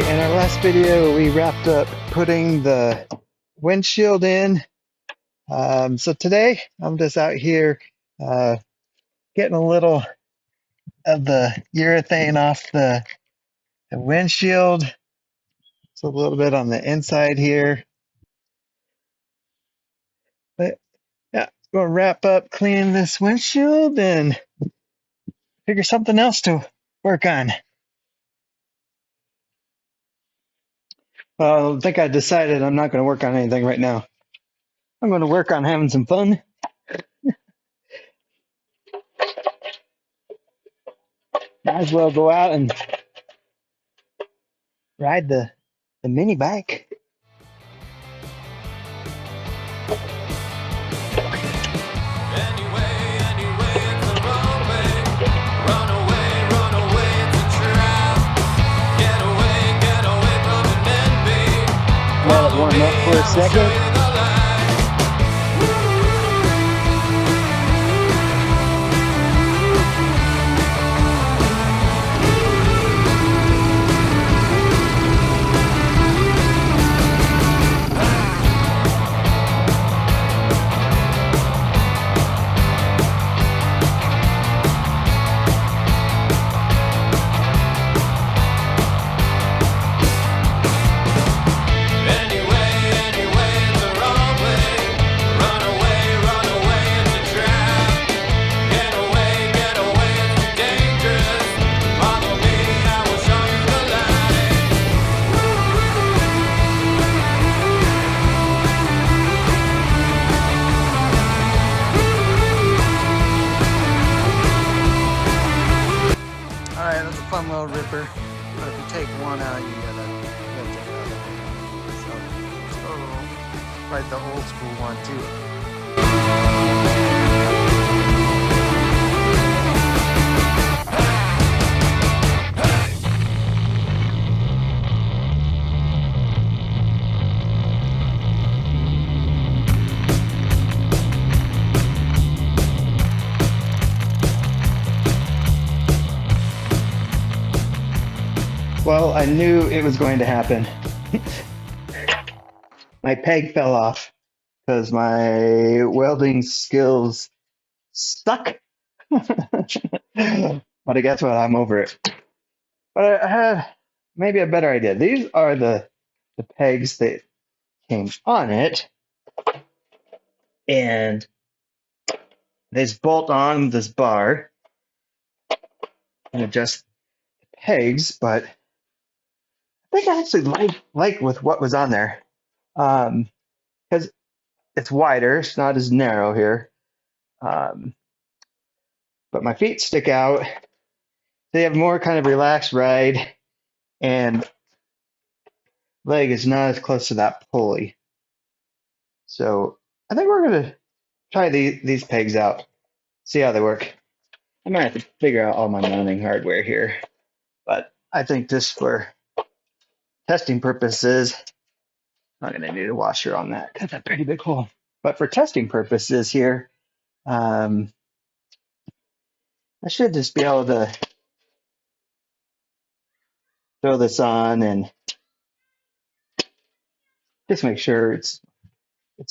Alright, in our last video we wrapped up putting the windshield in. So today I'm just out here getting a little of the urethane off the windshield. It's a little bit on the inside here. But yeah, going to wrap up cleaning this windshield and figure something else to work on. Well, I think I decided I'm not going to work on anything right now. I'm going to work on having some fun. Might as well go out and ride the mini bike. Let it warm up for a second. Alright, that's a fun little ripper, but if you take one out, you gotta take the other one. So, let's go ride the old school one too. Well, I knew it was going to happen. My peg fell off because my welding skills suck. But I guess what? I'm over it. But I had maybe a better idea. These are the pegs that came on it, and they just bolt on this bar and adjust the pegs. But I think I actually like with what was on there, because it's wider. It's not as narrow here. But my feet stick out. They have more kind of relaxed ride, and leg is not as close to that pulley. So I think we're gonna try these pegs out, see how they work. I might have to figure out all my mounting hardware here, but I think just for testing purposes, I'm not gonna need a washer on that because that's a pretty big hole. But for testing purposes here, I should just be able to throw this on and just make sure it's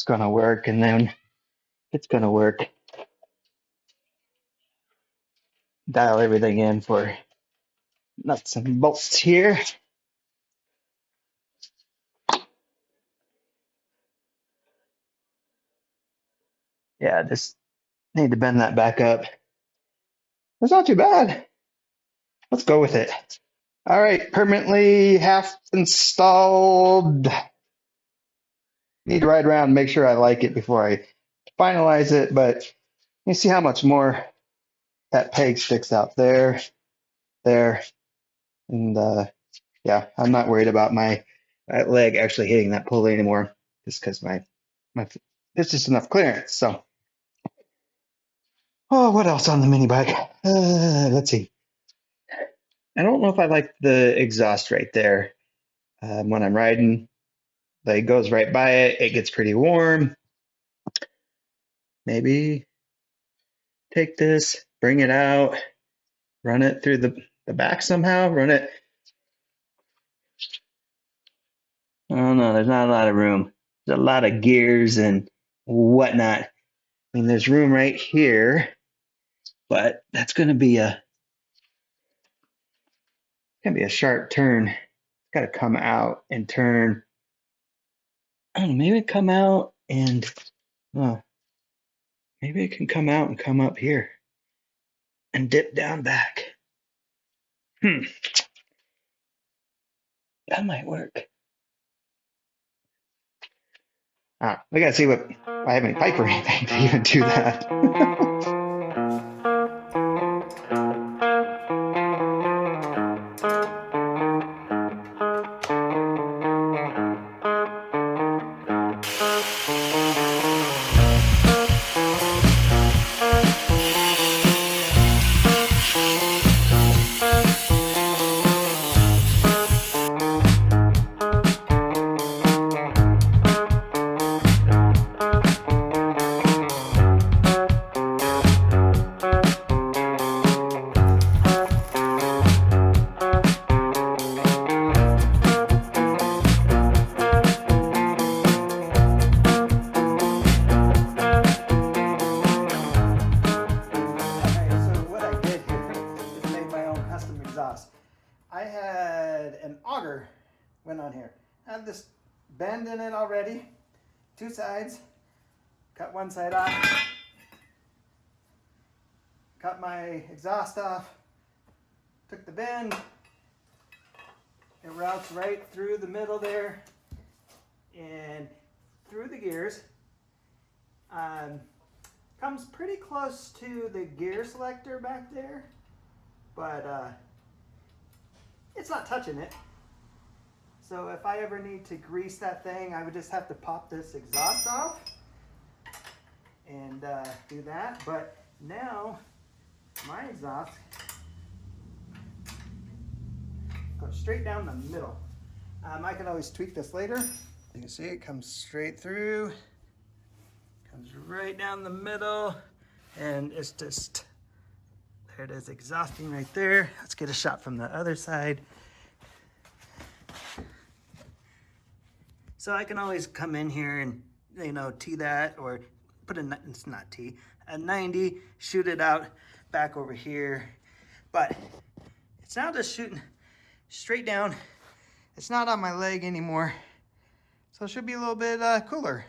gonna work, and then it's gonna work. Dial everything in for nuts and bolts here. Yeah, just need to bend that back up. That's not too bad. Let's go with it. All right, permanently half installed. Need to ride around and make sure I like it before I finalize it, but you see how much more that peg sticks out there, and yeah, I'm not worried about my leg actually hitting that pulley anymore, just because my it's just enough clearance. So, oh, what else on the mini bike? Let's see. I don't know if I like the exhaust right there. When I'm riding, it goes right by it. It gets pretty warm. Maybe take this, bring it out, run it through the back somehow, run it I don't know. There's not a lot of room. There's a lot of gears and whatnot. I mean, there's room right here, but that's gonna be a sharp turn. It's got to come out and turn. I don't know. Maybe come out and well, maybe it can come out and come up here and dip down back. That might work. I gotta see what I have any pipe or anything to even do that. I had an auger went on here. I had this bend in it already, two sides. Cut one side off. Cut my exhaust off. Took the bend. It routes right through the middle there and through the gears. Comes pretty close to the gear selector back there, but it's not touching it. So if I ever need to grease that thing, I would just have to pop this exhaust off and do that. But now my exhaust goes straight down the middle. I can always tweak this later. You can see it comes straight through, comes right down the middle, and it's just, there it is, exhausting right there. Let's get a shot from the other side. So I can always come in here and, you know, tee that, or put it's not tee, a 90, shoot it out back over here. But it's now just shooting straight down. It's not on my leg anymore. So it should be a little bit cooler.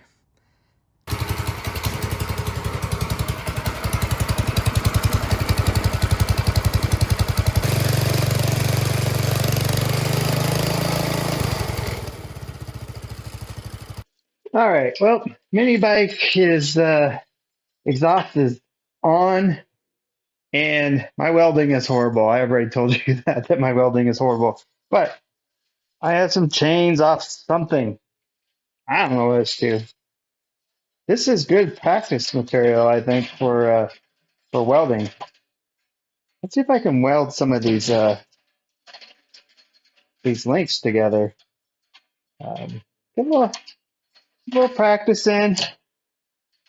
All right, well, mini bike is exhaust is on, and my welding is horrible. I already told you that my welding is horrible. But I had some chains off something. I don't know what it's to. This is good practice material, I think, for welding. Let's see if I can weld some of these links together. Get a little practice in.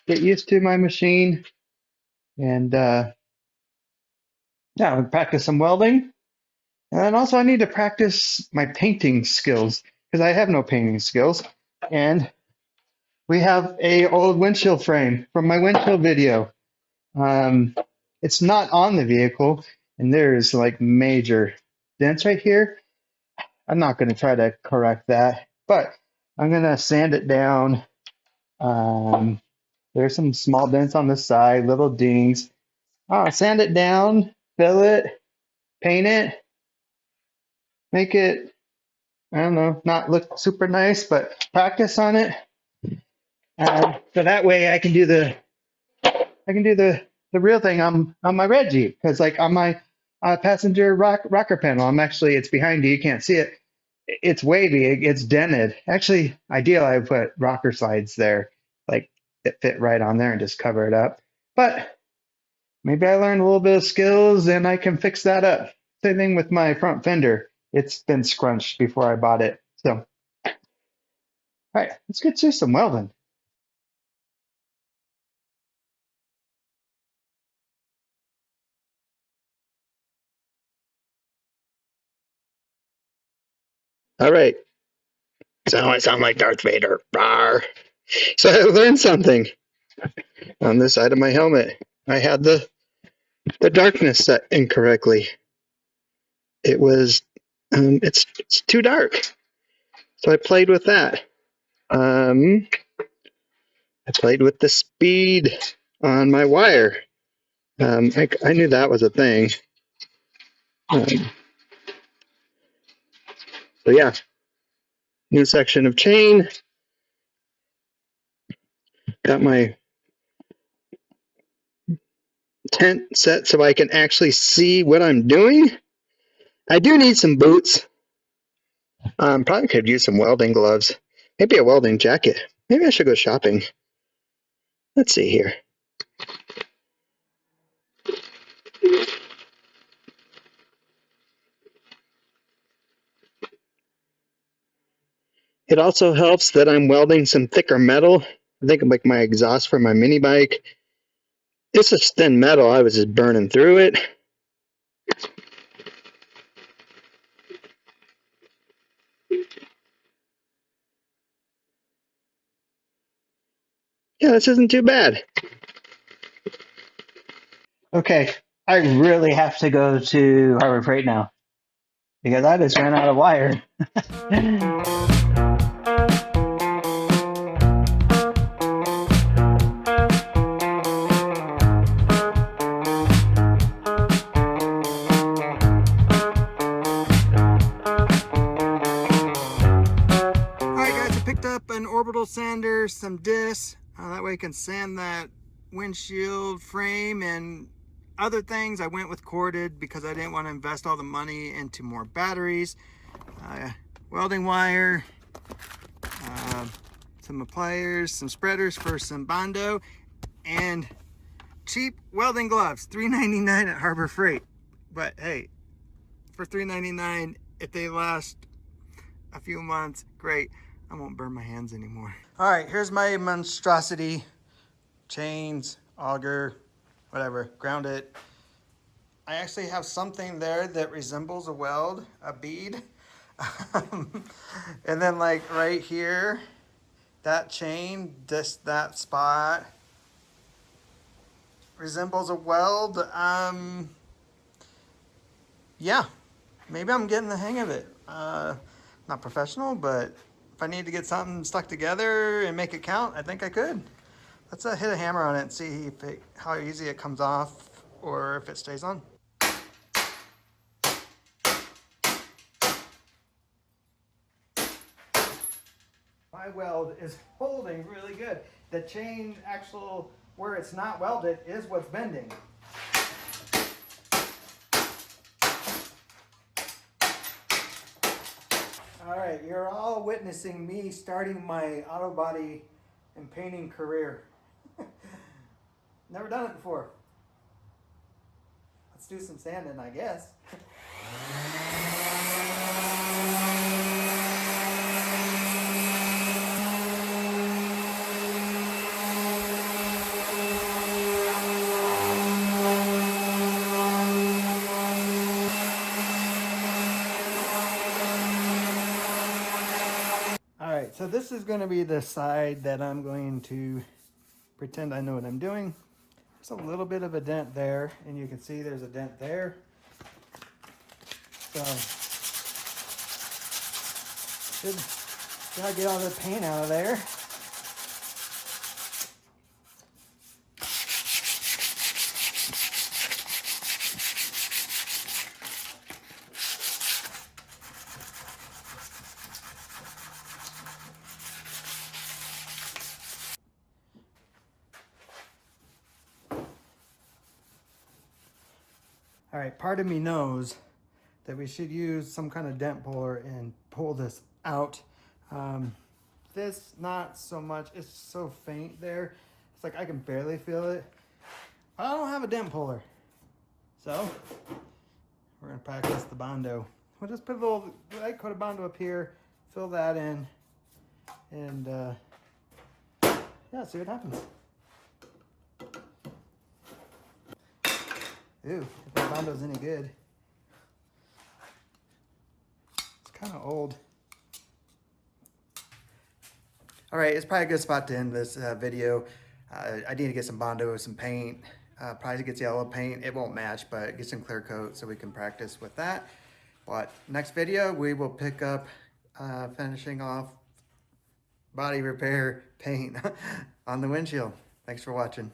Get used to my machine, and yeah, I'll practice some welding. And also, I need to practice my painting skills because I have no painting skills. And we have a old windshield frame from my windshield video. It's not on the vehicle, and there's like major dents right here. I'm not going to try to correct that, but I'm going to sand it down. There's some small dents on the side, little dings. Sand it down, fill it, paint it, make it, I don't know, not look super nice, but practice on it. So that way I can do the real thing on my red Jeep, because like on my passenger rocker panel, it's behind you, you can't see it. It's wavy, it's dented. Actually, ideal I would put rocker slides there, like that fit right on there and just cover it up. But maybe I learned a little bit of skills and I can fix that up. Same thing with my front fender. It's been scrunched before I bought it. So, all right, let's get to some welding. All right. So I sound like Darth Vader. Rawr. So I learned something on this side of my helmet. I had the darkness set incorrectly. It was it's too dark. So I played with that. I played with the speed on my wire. I knew that was a thing. Um, so yeah, new section of chain. Got my tent set so I can actually see what I'm doing. I do need some boots. Probably could use some welding gloves. Maybe a welding jacket. Maybe I should go shopping. Let's see here. It also helps that I'm welding some thicker metal. I think like my exhaust for my mini bike. It's just thin metal. I was just burning through it. Yeah, this isn't too bad. Okay, I really have to go to Harbor Freight now because I just ran out of wire. Alright guys, I picked up an orbital sander, some discs, that way I can sand that windshield frame and other things. I went with corded because I didn't want to invest all the money into more batteries. Welding wire, some pliers, some spreaders for some Bondo, and cheap welding gloves, $3.99 at Harbor Freight. But hey, for $3.99, if they last a few months, great. I won't burn my hands anymore. All right, here's my monstrosity. Chains, auger, whatever, ground it. I actually have something there that resembles a weld, a bead. And then like right here, that chain, that spot resembles a weld. Yeah, maybe I'm getting the hang of it. Not professional, but if I need to get something stuck together and make it count, I think I could. Let's hit a hammer on it and see how easy it comes off or if it stays on. My weld is holding really good. The chain actual, where it's not welded, is what's bending. All right, you're all witnessing me starting my auto body and painting career. Never done it before. Let's do some sanding, I guess. All right, so this is going to be the side that I'm going to pretend I know what I'm doing. There's a little bit of a dent there, and you can see there's a dent there. So, gotta get all the paint out of there. All right, part of me knows that we should use some kind of dent puller and pull this out. This, not so much. It's so faint there. It's like I can barely feel it. I don't have a dent puller. So, we're gonna practice the Bondo. We'll just put a little light coat of Bondo up here, fill that in, and yeah, see what happens. Ooh, if the Bondo's any good. It's kind of old. All right, it's probably a good spot to end this video. I need to get some Bondo, some paint. Probably get yellow paint. It won't match, but get some clear coat so we can practice with that. But next video, we will pick up finishing off body repair paint on the windshield. Thanks for watching.